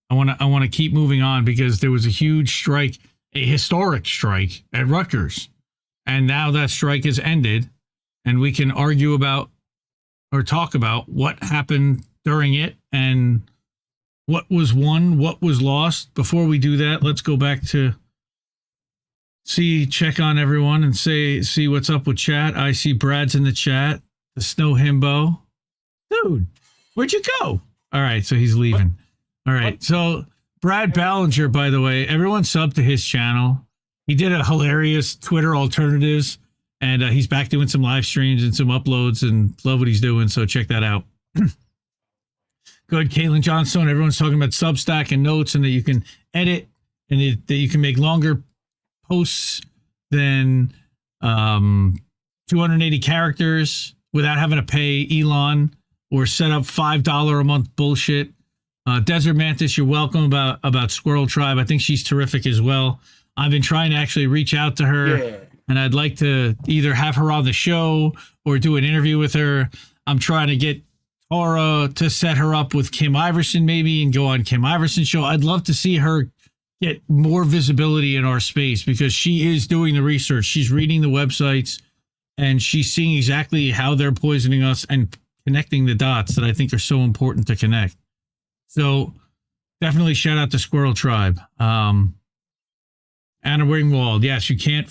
I want to keep moving on because there was a huge strike, a historic strike at Rutgers. And now that strike has ended, and we can argue about or talk about what happened during it and what was won, what was lost. Before we do that, let's go back to check on everyone and see what's up with chat. I see Brad's in the chat. The Snow Himbo. Dude, where'd you go? All right, so he's leaving. All right, so Brad Ballinger, by the way, everyone sub to his channel. He did a hilarious Twitter alternatives, and he's back doing some live streams and some uploads, and love what he's doing, so check that out. Good. Caitlin Johnstone, everyone's talking about Substack and notes, and that you can edit, and that you can make longer posts than 280 characters without having to pay Elon or set up $5 a month bullshit. Desert Mantis, you're welcome about Squirrel Tribe. I think she's terrific as well. I've been trying to actually reach out to her, and I'd like to either have her on the show or do an interview with her. I'm trying to get Tara to set her up with Kim Iverson maybe and go on Kim Iverson's show. I'd love to see her get more visibility in our space because she is doing the research. She's reading the websites, and she's seeing exactly how they're poisoning us and connecting the dots that I think are so important to connect. So definitely shout out to Squirrel Tribe. Anna Ringwald, yes, you can't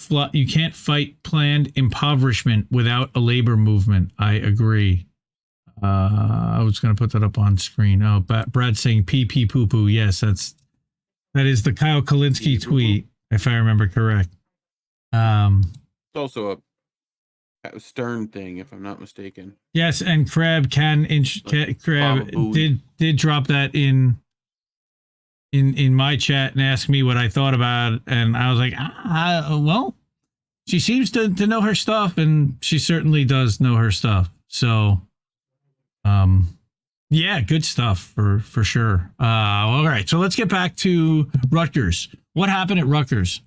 fight planned impoverishment without a labor movement. I agree. I was going to put that up on screen. Oh, Brad's saying pee pee poo poo. Yes, that is the Kyle Kalinske tweet, if I remember correct. It's also a Stern thing, if I'm not mistaken. Yes, and Crab Crab did drop that in my chat and ask me what I thought about it, and I was like, well, she seems to know her stuff, and she certainly does know her stuff. So, yeah, good stuff for sure. All right, so let's get back to Rutgers. What happened at Rutgers?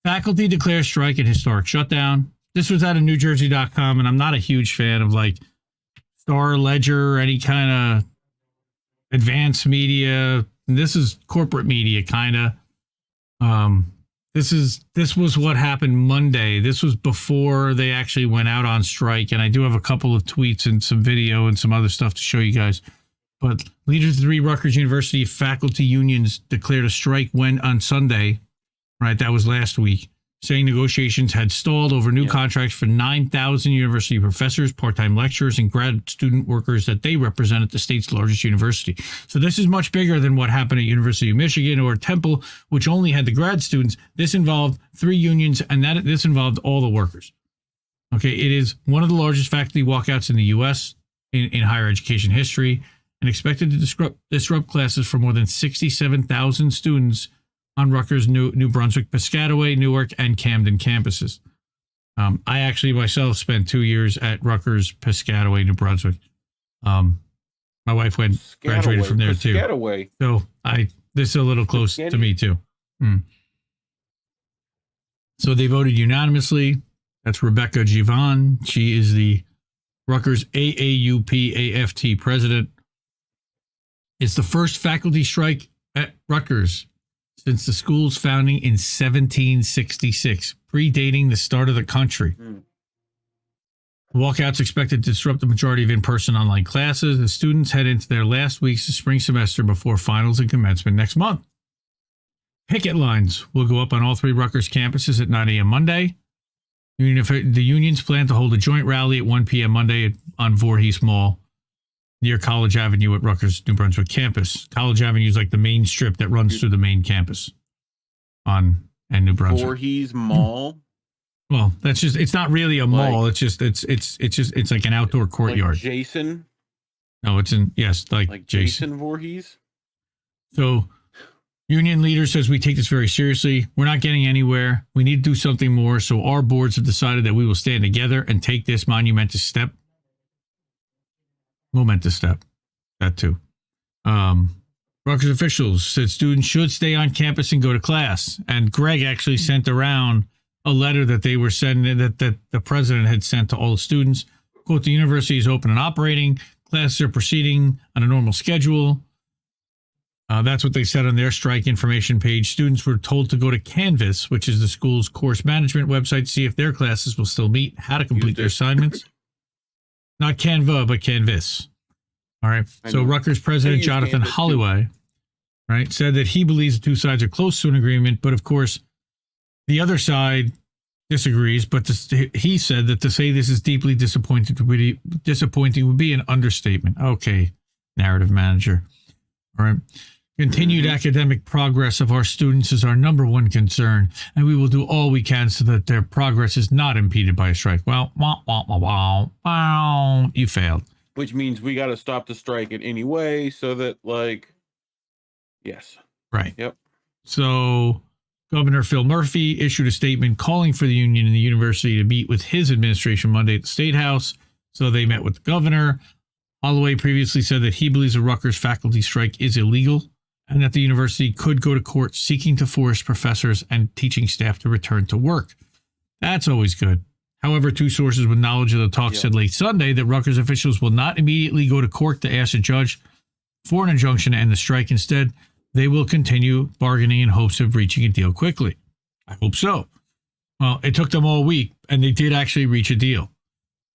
Faculty declares strike and historic shutdown. This was out of NewJersey.com, and I'm not a huge fan of like Star Ledger or any kind of advanced media. This is corporate media, kind of. This was what happened Monday. This was before they actually went out on strike, and I do have a couple of tweets and some video and some other stuff to show you guys. But leaders of 3 Rutgers University faculty unions declared a strike on Sunday. Right, that was last week, saying negotiations had stalled over new contracts for 9,000 university professors, part-time lecturers, and grad student workers that they represent at the state's largest university. So this is much bigger than what happened at University of Michigan or Temple, which only had the grad students. This involved 3 unions, and this involved all the workers. Okay, it is one of the largest faculty walkouts in the U.S. in higher education history, and expected to disrupt classes for more than 67,000 students on Rutgers' New Brunswick, Piscataway, Newark, and Camden campuses. I actually myself spent 2 years at Rutgers, Piscataway, New Brunswick. My wife graduated from there too. So this is a little close to me too. So they voted unanimously. That's Rebecca Givan. She is the Rutgers AAUP-AFT president. It's the first faculty strike at Rutgers since the school's founding in 1766, predating the start of the country. Walkouts expected to disrupt the majority of in-person online classes. The students head into their last weeks of spring semester before finals and commencement next month. Picket lines will go up on all 3 Rutgers campuses at 9 a.m. Monday. The unions plan to hold a joint rally at 1 p.m. Monday on Voorhees Mall near College Avenue at Rutgers New Brunswick campus. College Avenue is like the main strip that runs through the main campus and New Brunswick. Voorhees Mall. Well, that's just, it's not really a mall. It's like an outdoor courtyard. Like Jason? No, it's like Jason Voorhees. So union leader says we take this very seriously. We're not getting anywhere. We need to do something more. So our boards have decided that we will stand together and take this momentous step. That too. Rutgers officials said students should stay on campus and go to class. And Greg actually sent around a letter that they were sending, that the president had sent to all the students. Quote, the university is open and operating. Classes are proceeding on a normal schedule. That's what they said on their strike information page. Students were told to go to Canvas, which is the school's course management website, to see if their classes will still meet, how to complete their assignments. Not Canva, but Canvas. All right. So Rutgers President Jonathan Holloway, right, said that he believes the two sides are close to an agreement, but of course, the other side disagrees. But he said that to say this is deeply disappointing would be an understatement. Okay, narrative manager. All right. Continued academic progress of our students is our number one concern, and we will do all we can so that their progress is not impeded by a strike. Well, you failed. Which means we got to stop the strike in any way so that, like, yes. Right. Yep. So Governor Phil Murphy issued a statement calling for the union and the university to meet with his administration Monday at the State House. So they met with the governor. Holloway previously said that he believes the Rutgers faculty strike is illegal and that the university could go to court seeking to force professors and teaching staff to return to work. That's always good. However, two sources with knowledge of the talk said late Sunday that Rutgers officials will not immediately go to court to ask a judge for an injunction to end the strike. Instead, they will continue bargaining in hopes of reaching a deal quickly. I hope so. Well, it took them all week, and they did actually reach a deal.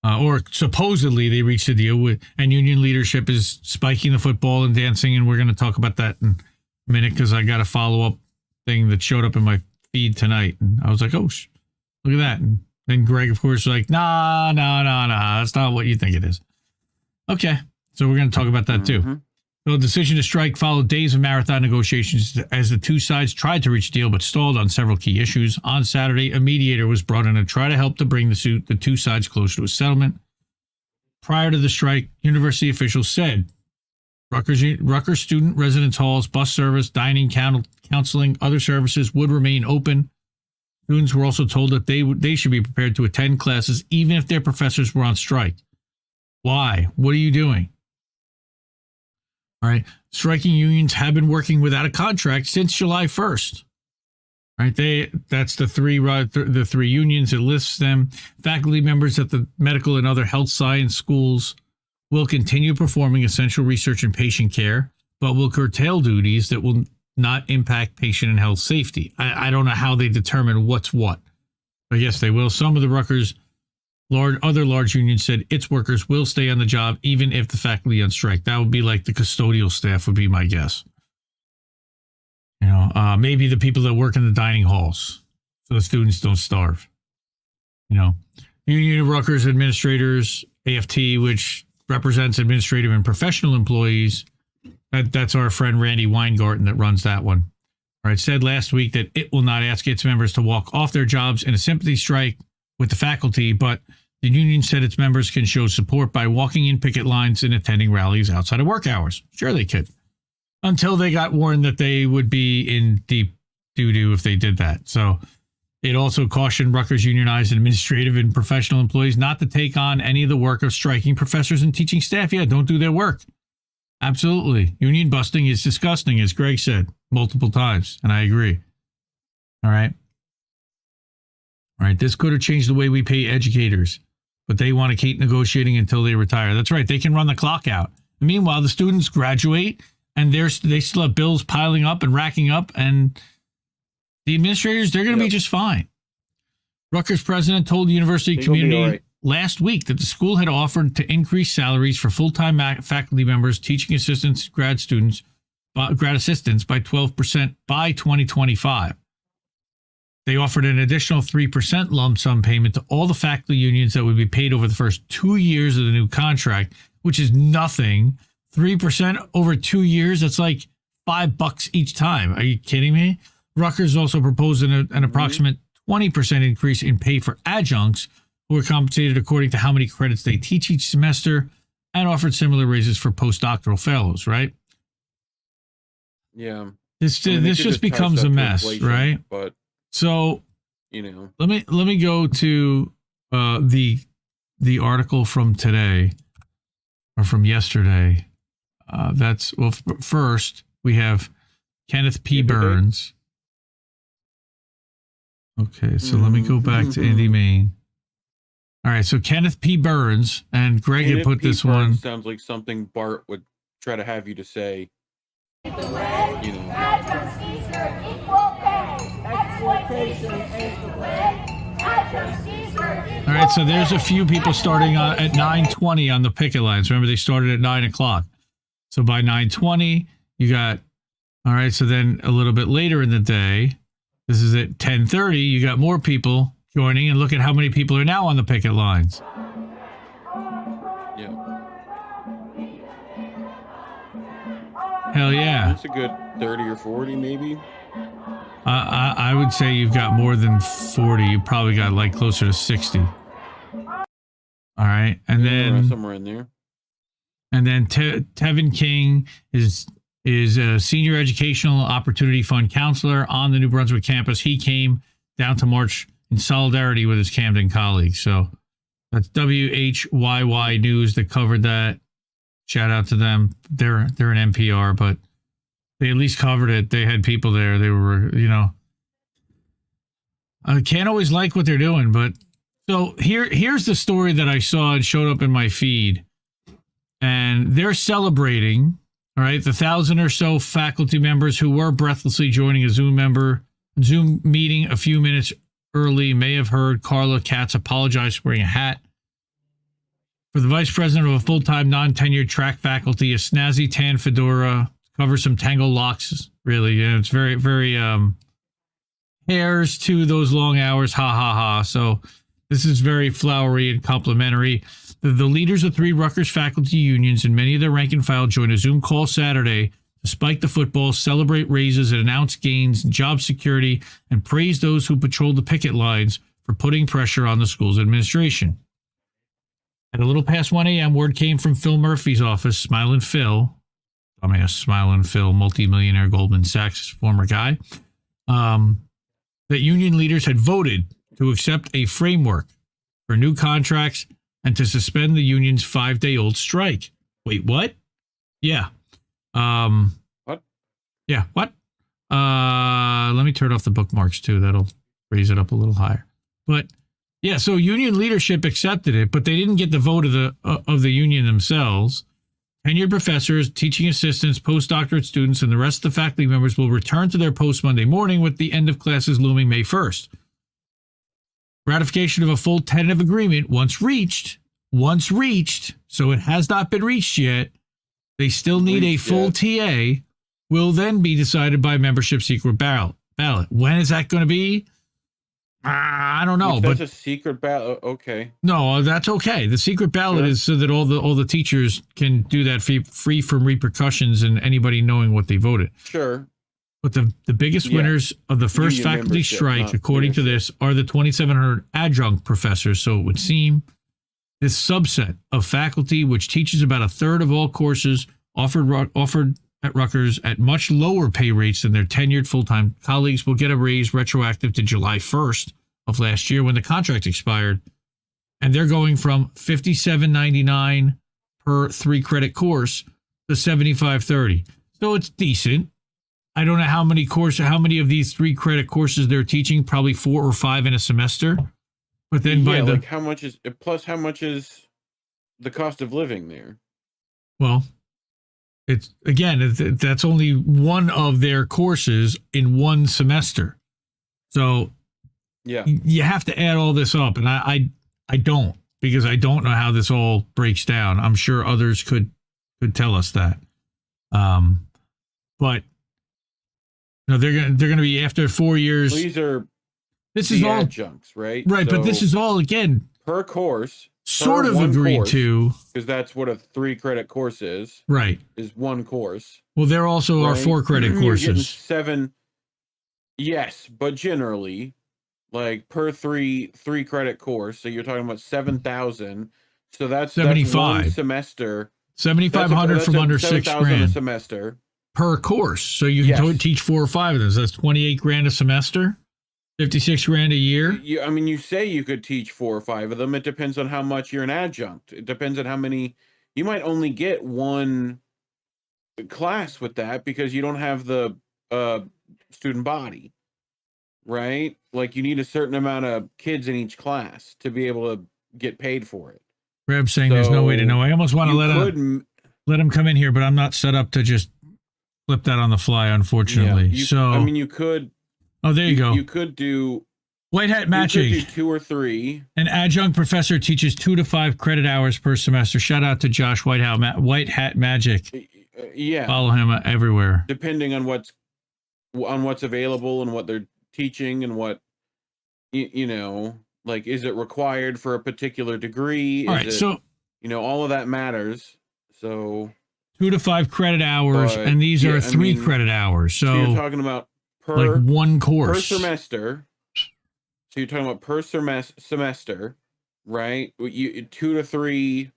Or supposedly they reached a deal with, and union leadership is spiking the football and dancing, and we're going to talk about that in a minute because I got a follow-up thing that showed up in my feed tonight, and I was like, oh, look at that. And then Greg, of course, was like, nah, that's not what you think it is. Okay, so we're going to talk about that too. So the decision to strike followed days of marathon negotiations as the two sides tried to reach a deal but stalled on several key issues. On Saturday, a mediator was brought in to try to help to bring the two sides closer to a settlement. Prior to the strike, university officials said Rutgers student residence halls, bus service, dining, counseling, other services would remain open. Students were also told that they should be prepared to attend classes even if their professors were on strike. Why? What are you doing? All right. Striking unions have been working without a contract since July 1st. Right. That's the three unions. It lists them. Faculty members at the medical and other health science schools will continue performing essential research and patient care, but will curtail duties that will not impact patient and health safety. I don't know how they determine what's what. I guess they will. Some of the Rutgers other large unions said its workers will stay on the job even if the faculty on strike. That would be like the custodial staff would be my guess. Maybe the people that work in the dining halls so the students don't starve. Union of Rutgers Administrators, AFT, which represents administrative and professional employees. That's our friend Randy Weingarten that runs that one. All right, said last week that it will not ask its members to walk off their jobs in a sympathy strike with the faculty, but the union said its members can show support by walking in picket lines and attending rallies outside of work hours. Sure, they could. Until they got warned that they would be in deep doo-doo if they did that. So it also cautioned Rutgers unionized administrative and professional employees not to take on any of the work of striking professors and teaching staff. Yeah, don't do their work. Absolutely. Union busting is disgusting, as Greg said multiple times, and I agree. All right. All right, this could have changed the way we pay educators, but they want to keep negotiating until they retire. That's right. They can run the clock out. Meanwhile, the students graduate, and they still have bills piling up and racking up, and the administrators, they're going to be just fine. Rutgers president told the university community last week that the school had offered to increase salaries for full-time faculty members, teaching assistants, grad assistants by 12% by 2025. They offered an additional 3% lump sum payment to all the faculty unions that would be paid over the first 2 years of the new contract, which is nothing. 3% over 2 years, that's like $5 each time. Are you kidding me? Rutgers also proposed an approximate 20% increase in pay for adjuncts who are compensated according to how many credits they teach each semester, and offered similar raises for postdoctoral fellows, right? Yeah. This just becomes a mess, right? But so, let me go to the article from today or from yesterday. First we have Kenneth P. Burns. Okay, so let me go back to Indy, Maine. All right, so Kenneth P. Burns, and Greg had put this one. Sounds like something Bart would try to have you to say You know, All right, so there's a few people starting at 9:20 on the picket lines. Remember, they started at 9 o'clock. So by 9:20, you got, all right, so then a little bit later in the day, this is at 10:30, you got more people joining, and look at how many people are now on the picket lines. yeah. Hell yeah. That's a good 30 or 40, maybe. I would say you've got more than 40. You probably got like closer to 60. All right. And then somewhere in there. And then Tevin King is a senior educational opportunity fund counselor on the New Brunswick campus. He came down to march in solidarity with his Camden colleagues. So that's WHYY News that covered that. Shout out to them. They're an NPR, but they at least covered it. They had people there. They were, I can't always like what they're doing, but so here's the story that I saw and showed up in my feed. And they're celebrating, all right, the 1,000 or so faculty members who were breathlessly joining a Zoom meeting a few minutes early may have heard Carla Katz apologize for wearing a hat. For the vice president of a full-time, non-tenured track faculty, a snazzy tan fedora covers some tangled locks. Really, it's very, very hairs to those long hours. Ha ha ha. So this is very flowery and complimentary. The leaders of 3 Rutgers faculty unions and many of their rank and file joined a Zoom call Saturday to spike the football, celebrate raises, and announce gains in job security, and praise those who patrolled the picket lines for putting pressure on the school's administration. At a little past 1 a.m., word came from Phil Murphy's office, Smilin' Phil, Smilin' Phil, multimillionaire Goldman Sachs former guy, that union leaders had voted to accept a framework for new contracts and to suspend the union's 5-day-old strike. Wait, what? Yeah. What? Yeah, what? Let me turn off the bookmarks too. That'll raise it up a little higher. But yeah, so union leadership accepted it, but they didn't get the vote of the union themselves. Tenured professors, teaching assistants, postdoctorate students, and the rest of the faculty members will return to their posts Monday morning, with the end of classes looming May 1st. Ratification of a full tentative agreement once reached, so it has not been reached yet. They still need a full TA, will then be decided by membership secret ballot. When is that going to be? I don't know. But that's a secret ballot. Okay. No, that's okay. The secret ballot is so that all the teachers can do that free from repercussions and anybody knowing what they voted. Sure. But the biggest winners of the first Union faculty strike, according to this, are the 2,700 adjunct professors. So it would seem this subset of faculty, which teaches about a third of all courses offered at Rutgers at much lower pay rates than their tenured full-time colleagues, will get a raise retroactive to July 1st of last year when the contract expired. And they're going from $57.99 per 3-credit course to $75.30. So it's decent. I don't know how many of these 3-credit courses they're teaching, probably 4 or 5 in a semester. But then how much is the cost of living there? Well, that's only one of their courses in one semester. So yeah, you have to add all this up. And I don't, because I don't know how this all breaks down. I'm sure others could tell us that. But they're going to be, after 4 years. Well, this is all adjuncts, right? Right. So, but this is all, again, per course. Sort of agreed to, because that's what a 3-credit course is. Right, is one course. Well, there also are 4-credit courses. 7, yes, but generally, like per 3-credit course. So you're talking about 7,000. So that's 75 one semester. 7,500 from under 6 grand a semester per course. So you can teach 4 or 5 of those. That's 28 grand a semester. 56 grand a year. You say you could teach 4 or 5 of them. It depends on how much you're an adjunct. It depends on how many. You might only get one class with that because you don't have the student body, right? Like you need a certain amount of kids in each class to be able to get paid for it. Reb's saying there's no way to know. I almost want to let him come in here, but I'm not set up to just flip that on the fly, unfortunately. You could. Oh, there you go. You could do White hat magic. You could do 2 or 3. An adjunct professor teaches 2 to 5 credit hours per semester. Shout out to Josh White Hat Magic. Yeah. Follow him everywhere. Depending on what's available and what they're teaching and what like, is it required for a particular degree? All right, so all of that matters. So 2 to 5 credit hours, and these are 3 credit hours. So you're talking about like one course per semester. So you're talking about per semester, right? 2 to 3.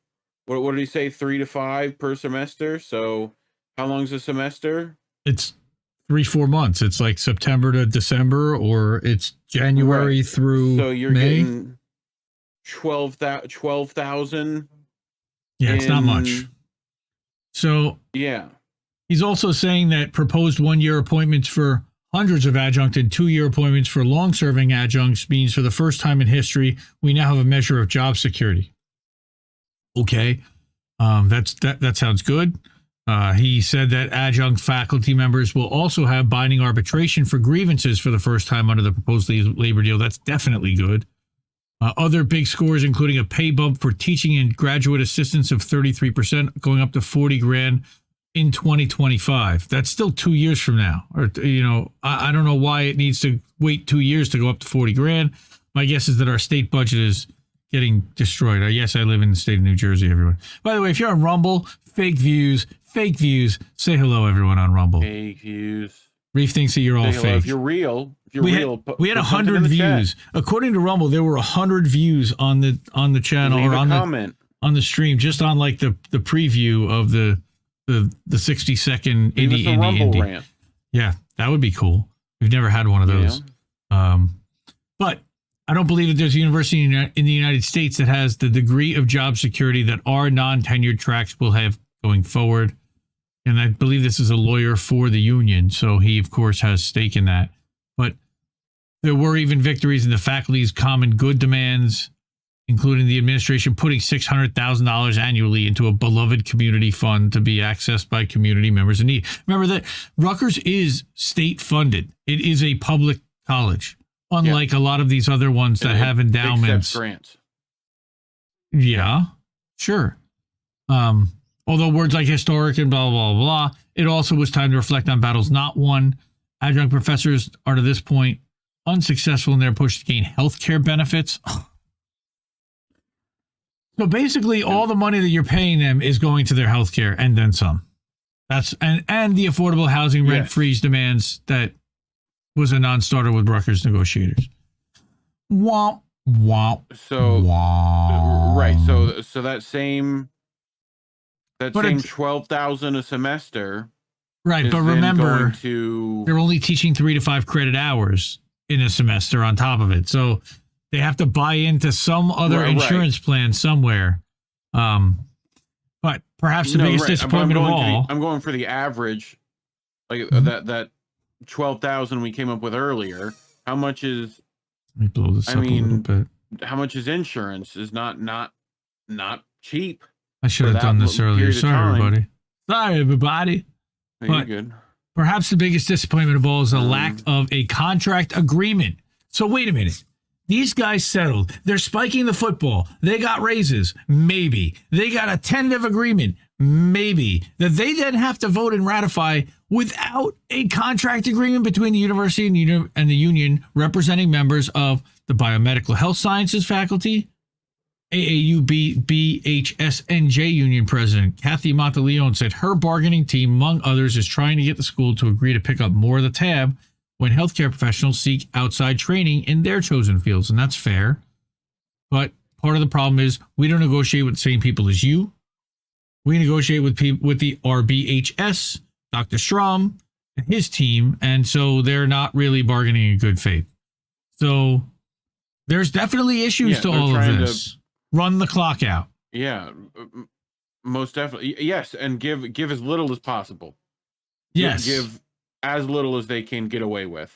What did he say? 3 to 5 per semester. So how long's a semester? It's 3-4 months. It's like September to December, or it's January through So you're May. getting 12,000. Yeah, it's not much. So yeah, he's also saying that proposed 1-year appointments for hundreds of adjunct and 2-year appointments for long-serving adjuncts means for the first time in history, we now have a measure of job security. Okay, that sounds good. He said that adjunct faculty members will also have binding arbitration for grievances for the first time under the proposed labor deal. That's definitely good. Other big scores, including a pay bump for teaching and graduate assistants of 33%, going up to $40,000 in 2025. That's still 2 years from now. Or, I don't know why it needs to wait 2 years to go up to $40,000. My guess is that our state budget is getting destroyed. Yes, I live in the state of New Jersey, everyone. By the way, if you're on Rumble, fake views. Say hello, everyone on Rumble. Fake views. Reef thinks that you're all fake. If you're real, we had 100 views. According to Rumble, there were 100 views on the channel or on the stream, just on like the preview of the 60-second indie rant. Yeah, that would be cool. We've never had one of those. But I don't believe that there's a university in the United States that has the degree of job security that our non-tenured tracks will have going forward. And I believe this is a lawyer for the union, so he, of course, has stake in that. But there were even victories in the faculty's common good demands, including the administration putting $600,000 annually into a beloved community fund to be accessed by community members in need. Remember that Rutgers is state funded. It is a public college, unlike a lot of these other ones that have endowments. Grants. Yeah, sure. Although words like historic and blah, blah, blah, it also was time to reflect on battles not won. Adjunct professors are to this point unsuccessful in their push to gain healthcare benefits. So basically, all the money that you're paying them is going to their healthcare and then some. That's and the affordable housing rent freeze demands that was a non-starter with Rutgers negotiators. Womp, womp, so womp. Right. So that same 12,000 a semester. Right, but remember, they're only teaching 3 to 5 credit hours in a semester on top of it. So they have to buy into some other insurance plan somewhere. But perhaps the biggest disappointment of all. I'm going for the average, like that 12,000 we came up with earlier. How much is? Let me blow this up a little bit. How much is insurance? Is not cheap. I should have done this earlier. Sorry, everybody. No, you're good. Perhaps the biggest disappointment of all is the lack of a contract agreement. So wait a minute. These guys settled. They're spiking the football. They got raises. Maybe. They got a tentative agreement. Maybe. That they then have to vote and ratify without a contract agreement between the university and the union representing members of the biomedical health sciences faculty. AAUB BHSNJ union president Kathy Monteleone said her bargaining team, among others, is trying to get the school to agree to pick up more of the tab when healthcare professionals seek outside training in their chosen fields, and that's fair. But part of the problem is we don't negotiate with the same people as you. We negotiate with the RBHS, Dr. Strom, and his team, and so they're not really bargaining in good faith. So there's definitely issues to all of this. Run the clock out. Yeah, most definitely. Yes, and give as little as possible. Yes. Give as little as they can get away with.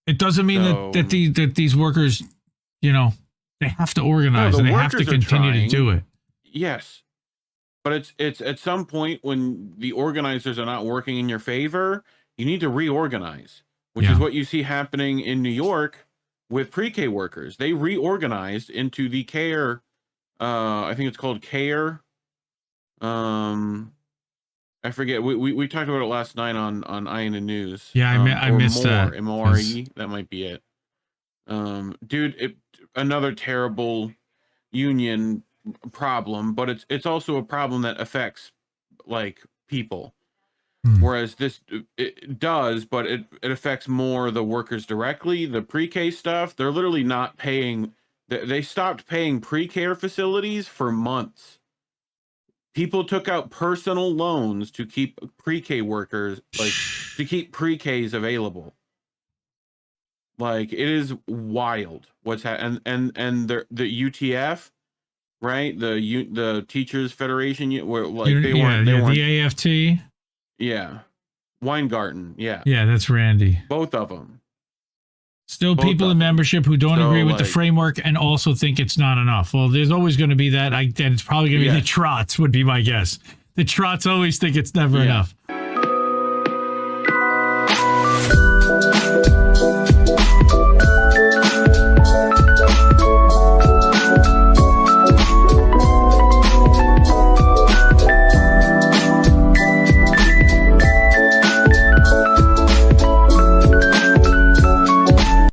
It doesn't mean that these workers, they have to organize and they have to continue to do it. Yes. But it's at some point when the organizers are not working in your favor, you need to reorganize, which is what you see happening in New York with pre-K workers. They reorganized into the CARE, I think it's called CARE. I forget. We talked about it last night on Iron and News. Yeah, I missed that. MORE, that might be it. Dude, another terrible union problem, but it's also a problem that affects like people. Whereas this it does, but it affects more the workers directly. The pre-K stuff, they're literally not paying. They stopped paying pre-care facilities for months. People took out personal loans to keep pre-K workers, like to keep pre-Ks available. Like, it is wild what's happening. And the UTF, right? The Teachers Federation, where like they weren't the AFT. Yeah, Weingarten. Yeah, that's Randy. Both of them. Still people in membership who don't agree with the framework and also think it's not enough. Well, there's always going to be that. And it's probably going to be the trots, would be my guess. The trots always think it's never enough.